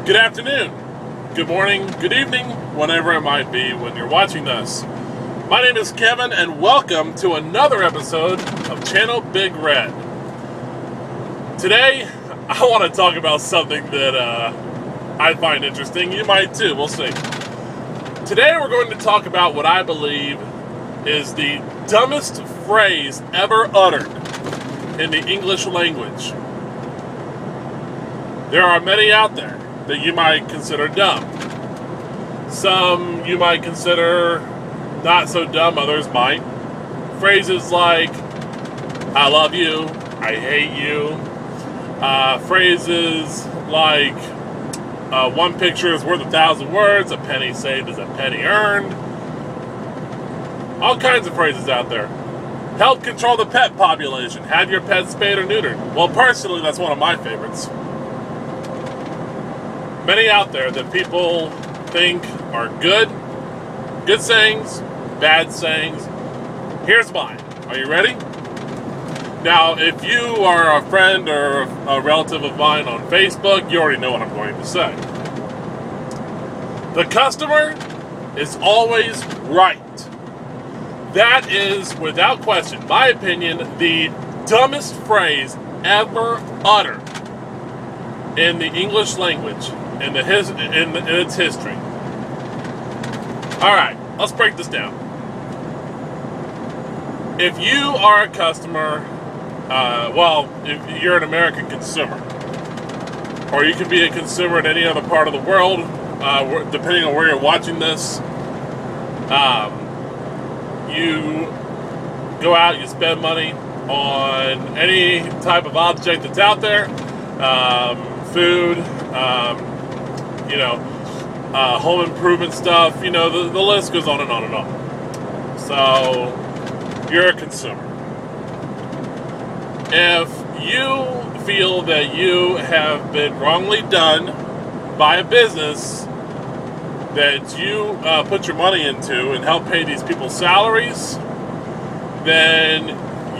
Good afternoon, good morning, good evening, whatever it might be when you're watching this. My name is Kevin, and welcome to another episode of Channel Big Red. Today, I want to talk about something that I find interesting. You might too, we'll see. Today, we're going to talk about what I believe is the dumbest phrase ever uttered in the English language. There are many out there that you might consider dumb. Some you might consider not so dumb, others might. Phrases like, I love you, I hate you. Phrases like, one picture is worth 1,000 words, a penny saved is a penny earned. All kinds of phrases out there. Help control the pet population, have your pet spayed or neutered. Well, personally, that's one of my favorites. Many out there that people think are good sayings, bad sayings. Here's mine. Are you ready? Now, if you are a friend or a relative of mine on Facebook, you already know what I'm going to say. The customer is always right. That is, without question, my opinion, the dumbest phrase ever uttered in the English language. In its history. Alright, let's break this down. If you are a customer, if you're an American consumer, or you could be a consumer in any other part of the world, depending on where you're watching this, you go out, you spend money on any type of object that's out there, food, home improvement stuff, the list goes on and on and on. So, you're a consumer. If you feel that you have been wrongly done by a business that you put your money into and help pay these people's salaries, then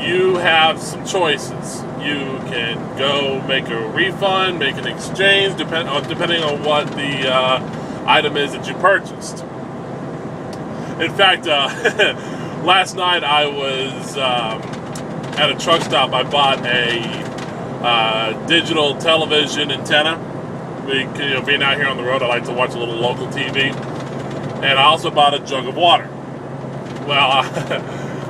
you have some choices. You can go make a refund, make an exchange, depending on what the item is that you purchased. In fact, last night I was at a truck stop. I bought a digital television antenna. Being out here on the road, I like to watch a little local TV. And I also bought a jug of water. Well,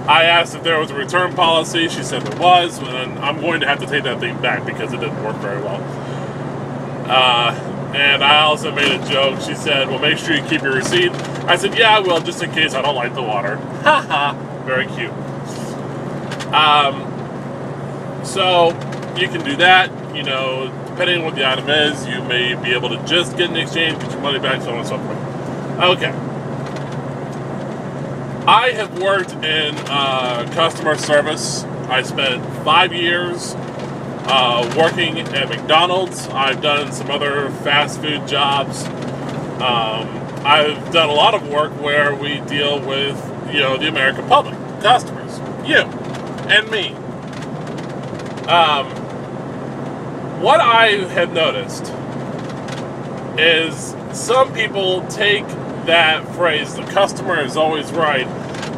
I asked if there was a return policy. She said there was, and I'm going to have to take that thing back because it didn't work very well. And I also made a joke. She said, well, make sure you keep your receipt. I said, yeah, I will, just in case I don't like the water. Haha, very cute. So you can do that. Depending on what the item is, you may be able to just get an exchange, get your money back, so on and so forth. Okay. I have worked in customer service. I spent 5 years working at McDonald's. I've done some other fast food jobs. I've done a lot of work where we deal with, the American public, customers, you and me. What I have noticed is some people take that phrase, the customer is always right,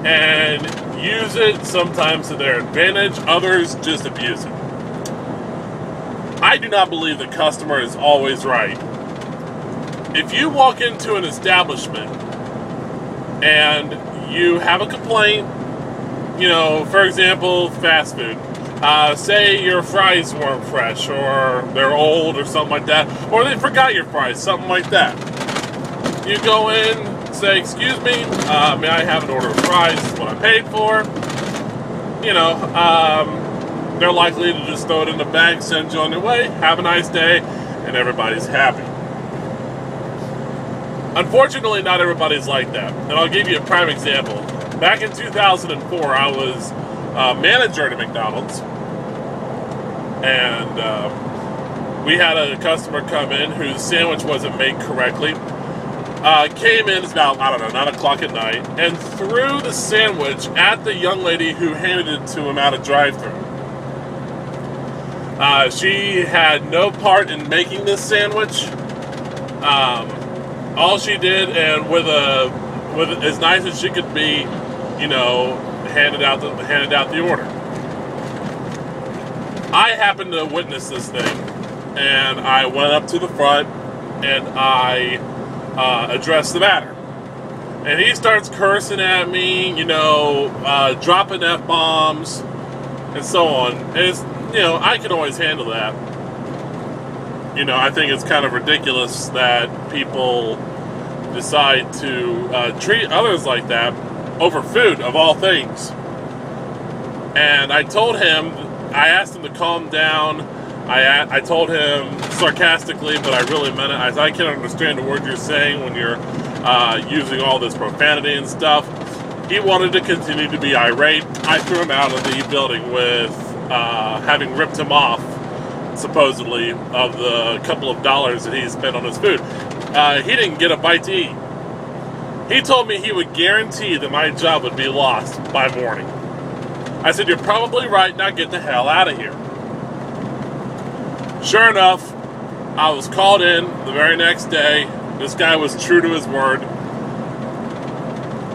and use it sometimes to their advantage, others just abuse it. I do not believe the customer is always right. If you walk into an establishment and you have a complaint, for example, fast food, say your fries weren't fresh, or they're old, or something like that, or they forgot your fries, something like that. You go in, say, excuse me, may I have an order of fries? This is what I paid for. They're likely to just throw it in the bag, send you on your way, have a nice day, and everybody's happy. Unfortunately, not everybody's like that. And I'll give you a prime example. Back in 2004, I was manager at McDonald's, and we had a customer come in whose sandwich wasn't made correctly. Came in, it's about, 9 o'clock at night, and threw the sandwich at the young lady who handed it to him at a drive-thru. She had no part in making this sandwich. All she did, and with as nice as she could be, handed out the order. I happened to witness this thing, and I went up to the front and I addressed the matter. And he starts cursing at me, dropping F-bombs and so on. And it's, I can always handle that. I think it's kind of ridiculous that people decide to treat others like that over food, of all things. And I asked him to calm down. I told him sarcastically, but I really meant it. I can't understand the word you're saying when you're using all this profanity and stuff. He wanted to continue to be irate. I threw him out of the building with having ripped him off, supposedly, of the couple of dollars that he spent on his food. He didn't get a bite to eat. He told me he would guarantee that my job would be lost by morning. I said, "You're probably right, now get the hell out of here." Sure enough, I was called in the very next day. This guy was true to his word.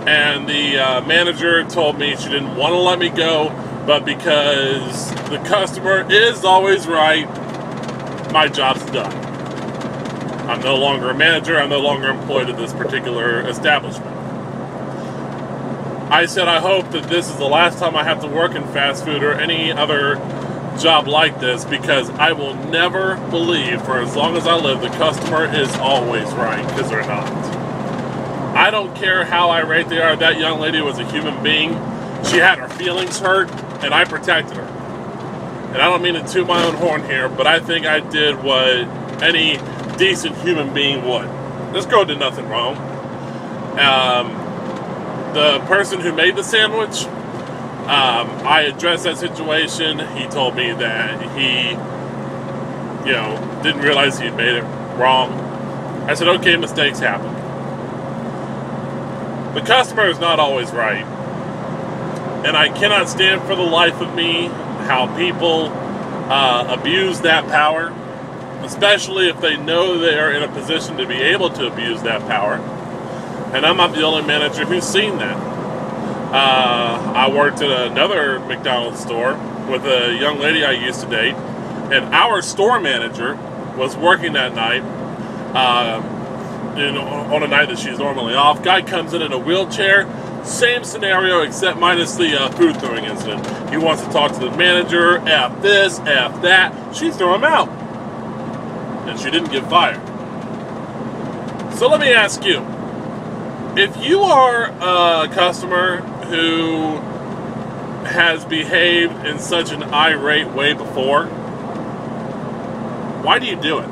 And the manager told me she didn't want to let me go, but because the customer is always right, my job's done. I'm no longer a manager. I'm no longer employed at this particular establishment. I said, I hope that this is the last time I have to work in fast food or any other job like this, because I will never believe, for as long as I live, the customer is always right, because they're not. I don't care how irate they are. That young lady was a human being. She had her feelings hurt, and I protected her. And I don't mean to toot my own horn here, but I think I did what any decent human being would. This girl did nothing wrong. The person who made the sandwich, I addressed that situation. He told me that he, didn't realize he'd made it wrong. I said, okay, mistakes happen. The customer is not always right. And I cannot stand for the life of me how people abuse that power, especially if they know they are in a position to be able to abuse that power. And I'm not the only manager who's seen that. I worked at another McDonald's store with a young lady I used to date, and our store manager was working that night, on a night that she's normally off. Guy comes in a wheelchair, same scenario except minus the food throwing incident. He wants to talk to the manager, F this, F that. She threw him out, and she didn't get fired. So let me ask you, if you are a customer who has behaved in such an irate way before, why do you do it?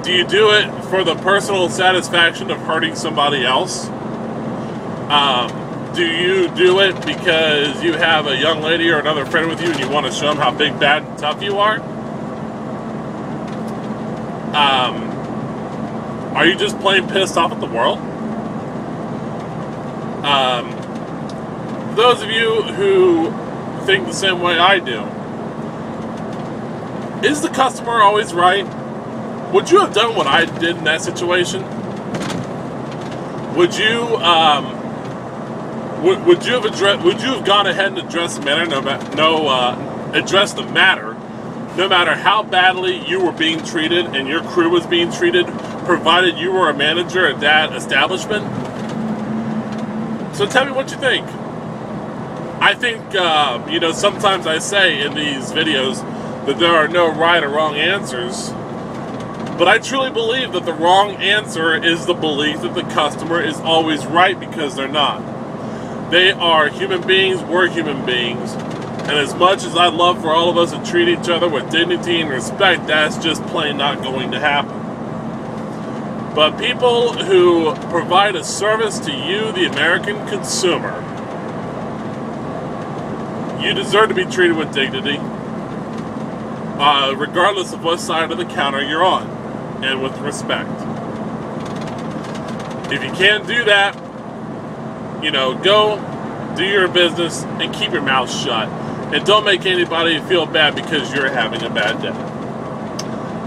Do you do it for the personal satisfaction of hurting somebody else? Do you do it because you have a young lady or another friend with you and you want to show them how big, bad, and tough you are? Are you just plain pissed off at the world? Those of you who think the same way I do, is the customer always right? Would you have done what I did in that situation? Would you have gone ahead and addressed the matter? Address the matter, no matter how badly you were being treated and your crew was being treated, provided you were a manager at that establishment? So tell me what you think. I think, sometimes I say in these videos that there are no right or wrong answers, but I truly believe that the wrong answer is the belief that the customer is always right, because they're not. They are human beings, we're human beings, and as much as I'd love for all of us to treat each other with dignity and respect, that's just plain not going to happen. But people who provide a service to you, the American consumer, you deserve to be treated with dignity, regardless of what side of the counter you're on, and with respect. If you can't do that, go do your business and keep your mouth shut. And don't make anybody feel bad because you're having a bad day.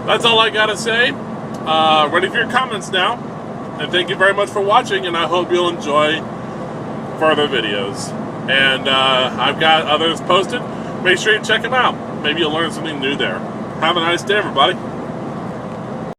That's all I gotta say. ready for your comments now. And thank you very much for watching, and I hope you'll enjoy further videos. And I've got others posted. Make sure you check them out. Maybe you'll learn something new there. Have a nice day, everybody.